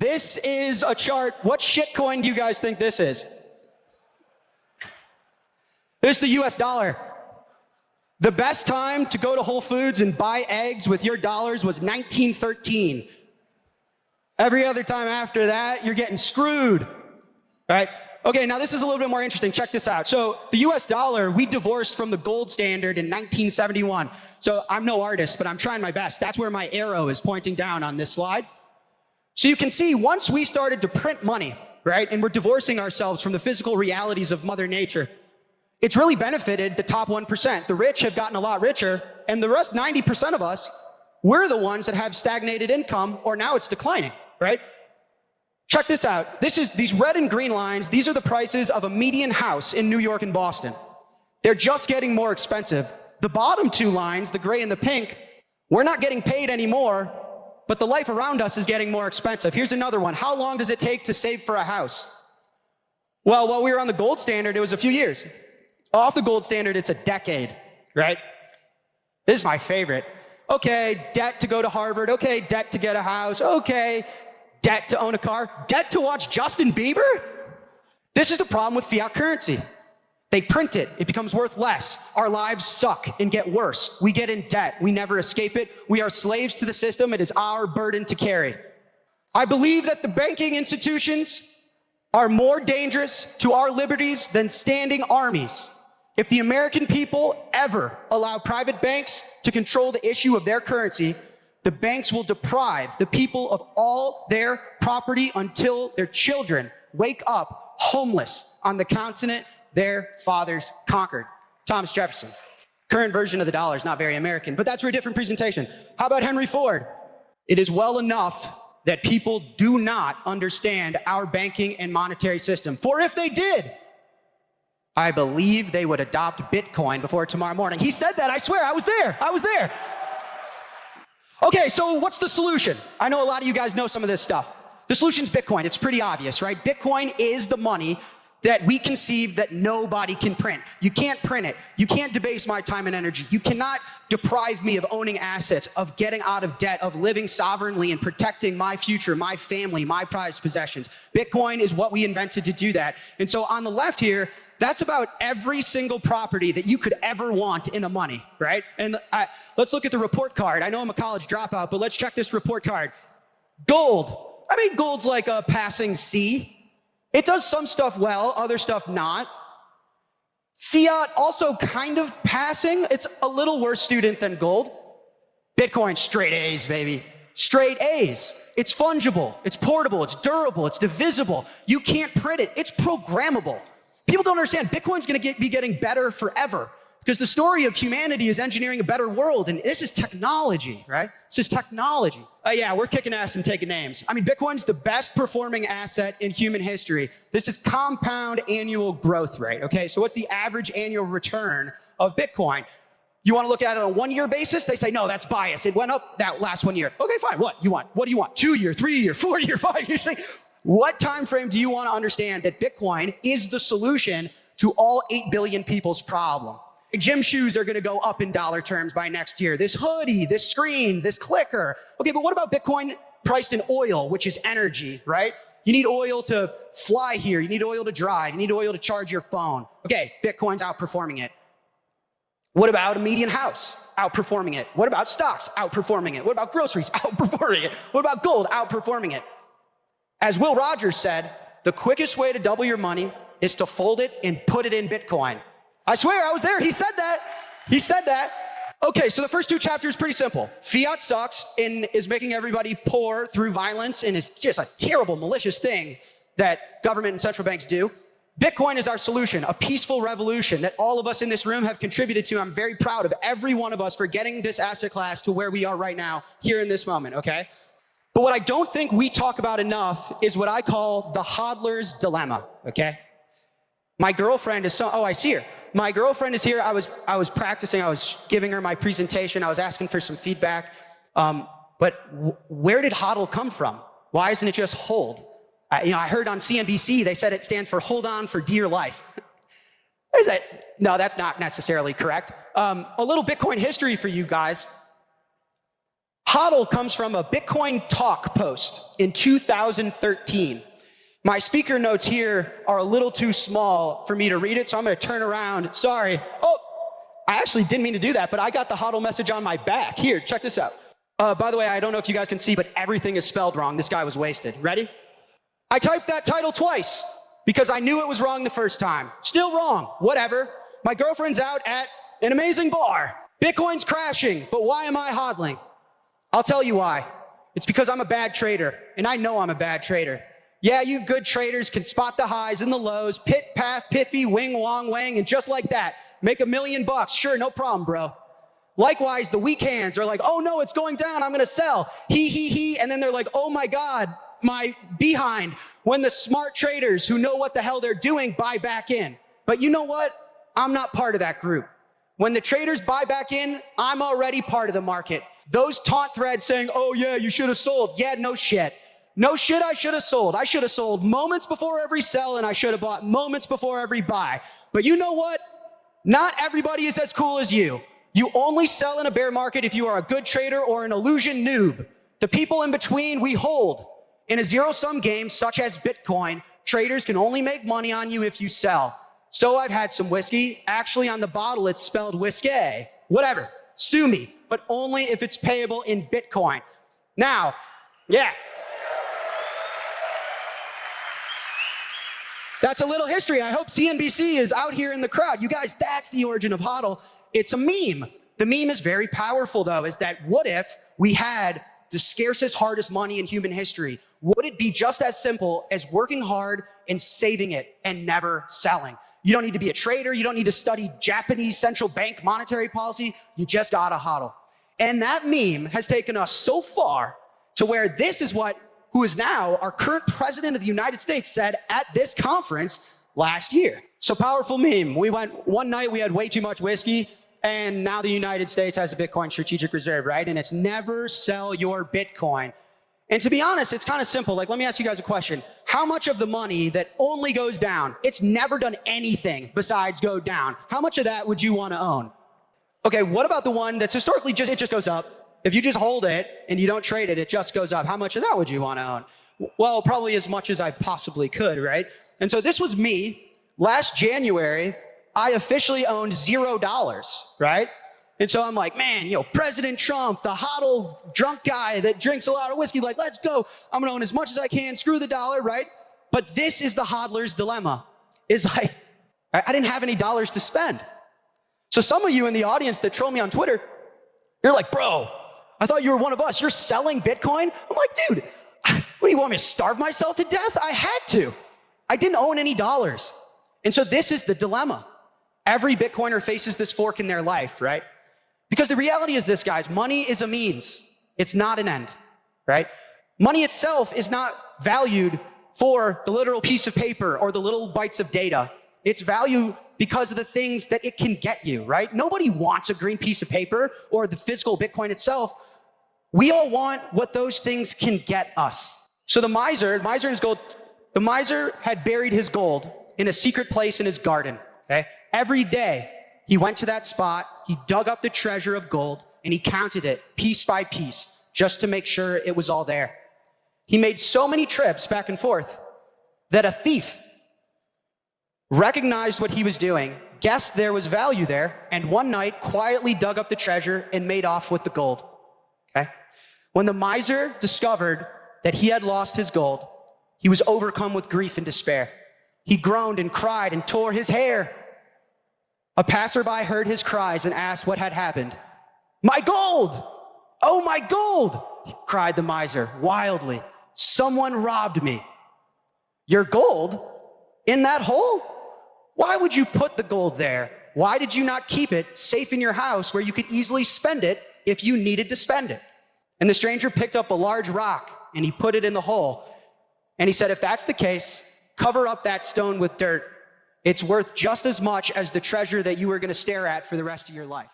This is a chart. What shitcoin do you guys think this is? This is the US dollar. The best time to go to Whole Foods and buy eggs with your dollars was 1913. Every other time after that, you're getting screwed, right? Okay, now this is a little bit more interesting. Check this out. So the US dollar, we divorced from the gold standard in 1971. So I'm no artist, but I'm trying my best. That's where my arrow is pointing down on this slide. So you can see once we started to print money, right, and we're divorcing ourselves from the physical realities of Mother Nature, it's really benefited the top 1%. The rich have gotten a lot richer, and the rest 90% of us, we're the ones that have stagnated income, or now it's declining, right? Check this out. These red and green lines, these are the prices of a median house in New York and Boston. They're just getting more expensive. The bottom two lines, the gray and the pink, we're not getting paid anymore, but the life around us is getting more expensive. Here's another one. How long does it take to save for a house? Well, while we were on the gold standard, it was a few years. Off the gold standard, it's a decade, right? This is my favorite. Okay, debt to go to Harvard. Okay, debt to get a house. Okay, debt to own a car. Debt to watch Justin Bieber? This is the problem with fiat currency. They print it, it becomes worth less. Our lives suck and get worse. We get in debt, we never escape it. We are slaves to the system, it is our burden to carry. I believe that the banking institutions are more dangerous to our liberties than standing armies. If the American people ever allow private banks to control the issue of their currency, the banks will deprive the people of all their property until their children wake up homeless on the continent their fathers conquered. Thomas Jefferson. Current version of the dollar is not very American, but that's for a different presentation. How about Henry Ford? It is well enough that people do not understand our banking and monetary system. For if they did, I believe they would adopt Bitcoin before tomorrow morning. He said that, I swear, I was there. Okay, so what's the solution? I know a lot of you guys know some of this stuff. The solution's Bitcoin. It's pretty obvious, right? Bitcoin is the money that we conceive that nobody can print. You can't print it. You can't debase my time and energy. You cannot deprive me of owning assets, of getting out of debt, of living sovereignly and protecting my future, my family, my prized possessions. Bitcoin is what we invented to do that. And so on the left here, that's about every single property that you could ever want in a money, right? And let's look at the report card. I know I'm a college dropout, but let's check this report card. Gold. I mean, gold's like a passing C. It does some stuff well, other stuff not. Fiat also kind of passing. It's a little worse student than gold. Bitcoin, straight A's, baby. Straight A's. It's fungible, it's portable, it's durable, it's divisible. You can't print it, it's programmable. People don't understand, Bitcoin's gonna be getting better forever because the story of humanity is engineering a better world, and this is technology, right? This is technology. Yeah, we're kicking ass and taking names. I mean, Bitcoin's the best performing asset in human history. This is compound annual growth rate, okay? So what's the average annual return of Bitcoin? You wanna look at it on a 1 year basis? They say, no, that's bias. It went up that last 1 year. Okay, fine, what do you want? 2 year, 3 year, 4 year, 5 years? What time frame do you wanna understand that Bitcoin is the solution to all 8 billion people's problem? Gym shoes are gonna go up in dollar terms by next year. This hoodie, this screen, this clicker. Okay, but what about Bitcoin priced in oil, which is energy, right? You need oil to fly here, you need oil to drive, you need oil to charge your phone. Okay, Bitcoin's outperforming it. What about a median house? Outperforming it. What about stocks? Outperforming it. What about groceries? Outperforming it. What about gold? Outperforming it. As Will Rogers said, the quickest way to double your money is to fold it and put it in Bitcoin. I swear, I was there. He said that. He said that. Okay, so the first 2 chapters, pretty simple. Fiat sucks and is making everybody poor through violence, and it's just a terrible, malicious thing that government and central banks do. Bitcoin is our solution, a peaceful revolution that all of us in this room have contributed to. I'm very proud of every one of us for getting this asset class to where we are right now, here in this moment, okay? But what I don't think we talk about enough is what I call the hodler's dilemma, okay? My girlfriend is I see her. My girlfriend is here. I was practicing. I was giving her my presentation. I was asking for some feedback. But where did HODL come from? Why isn't it just hold? I heard on CNBC, they said it stands for hold on for dear life. No, that's not necessarily correct. A little Bitcoin history for you guys. HODL comes from a Bitcoin talk post in 2013. My speaker notes here are a little too small for me to read it, so I'm gonna turn around. Sorry. Oh, I actually didn't mean to do that, but I got the HODL message on my back. Here, check this out. By the way, I don't know if you guys can see, but everything is spelled wrong. This guy was wasted. Ready? I typed that title twice because I knew it was wrong the first time. Still wrong. Whatever. My girlfriend's out at an amazing bar. Bitcoin's crashing, but why am I hodling? I'll tell you why. It's because I'm a bad trader, and I know I'm a bad trader. Yeah, you good traders can spot the highs and the lows, pit, path, piffy, wing, wong, wang, and just like that, make $1 million bucks. Sure, no problem, bro. Likewise, the weak hands are like, oh no, it's going down, I'm gonna sell. He, and then they're like, oh my God, my behind. When the smart traders who know what the hell they're doing buy back in. But you know what? I'm not part of that group. When the traders buy back in, I'm already part of the market. Those taunt threads saying, oh yeah, you should have sold. Yeah, no shit. No shit, I should have sold. I should have sold moments before every sell, and I should have bought moments before every buy. But you know what? Not everybody is as cool as you. You only sell in a bear market if you are a good trader or an illusion noob. The people in between, we hold. In a zero-sum game, such as Bitcoin, traders can only make money on you if you sell. So I've had some whiskey. Actually, on the bottle, it's spelled whiskey. Whatever, sue me, but only if it's payable in Bitcoin. Now, yeah. That's a little history. I hope CNBC is out here in the crowd. You guys, that's the origin of HODL. It's a meme. The meme is very powerful, though, is that what if we had the scarcest, hardest money in human history? Would it be just as simple as working hard and saving it and never selling? You don't need to be a trader. You don't need to study Japanese central bank monetary policy. You just gotta HODL. And that meme has taken us so far to where this is what who is now our current president of the United States said at this conference last year. So powerful meme. We went one night, we had way too much whiskey, and now the United States has a Bitcoin strategic reserve, right? And it's never sell your Bitcoin. And to be honest, it's kind of simple. Like, let me ask you guys a question. How much of the money that only goes down, it's never done anything besides go down, how much of that would you want to own? Okay, what about the one that's historically it just goes up? If you just hold it and you don't trade it, it just goes up. How much of that would you want to own? Well, probably as much as I possibly could, right? And so this was me. Last January, I officially owned $0, right? And so I'm like, man, President Trump, the HODL drunk guy that drinks a lot of whiskey, like, let's go. I'm gonna own as much as I can, screw the dollar, right? But this is the HODLER's dilemma, is like, I didn't have any dollars to spend. So some of you in the audience that troll me on Twitter, you're like, bro, I thought you were one of us. You're selling Bitcoin? I'm like, dude, what do you want me to starve myself to death? I had to. I didn't own any dollars. And so this is the dilemma. Every Bitcoiner faces this fork in their life, right? Because the reality is this, guys, money is a means. It's not an end, right? Money itself is not valued for the literal piece of paper or the little bytes of data. It's value because of the things that it can get you, right? Nobody wants a green piece of paper or the physical Bitcoin itself. We all want what those things can get us. So the miser had buried his gold in a secret place in his garden, okay? Every day he went to that spot, he dug up the treasure of gold, and he counted it piece by piece just to make sure it was all there. He made so many trips back and forth that a thief recognized what he was doing, guessed there was value there, and one night quietly dug up the treasure and made off with the gold, okay? When the miser discovered that he had lost his gold, he was overcome with grief and despair. He groaned and cried and tore his hair. A passerby heard his cries and asked what had happened. My gold! Oh, my gold! cried the miser wildly. Someone robbed me. Your gold? In that hole? Why would you put the gold there? Why did you not keep it safe in your house where you could easily spend it if you needed to spend it? And the stranger picked up a large rock and he put it in the hole. And he said, if that's the case, cover up that stone with dirt. It's worth just as much as the treasure that you were going to stare at for the rest of your life.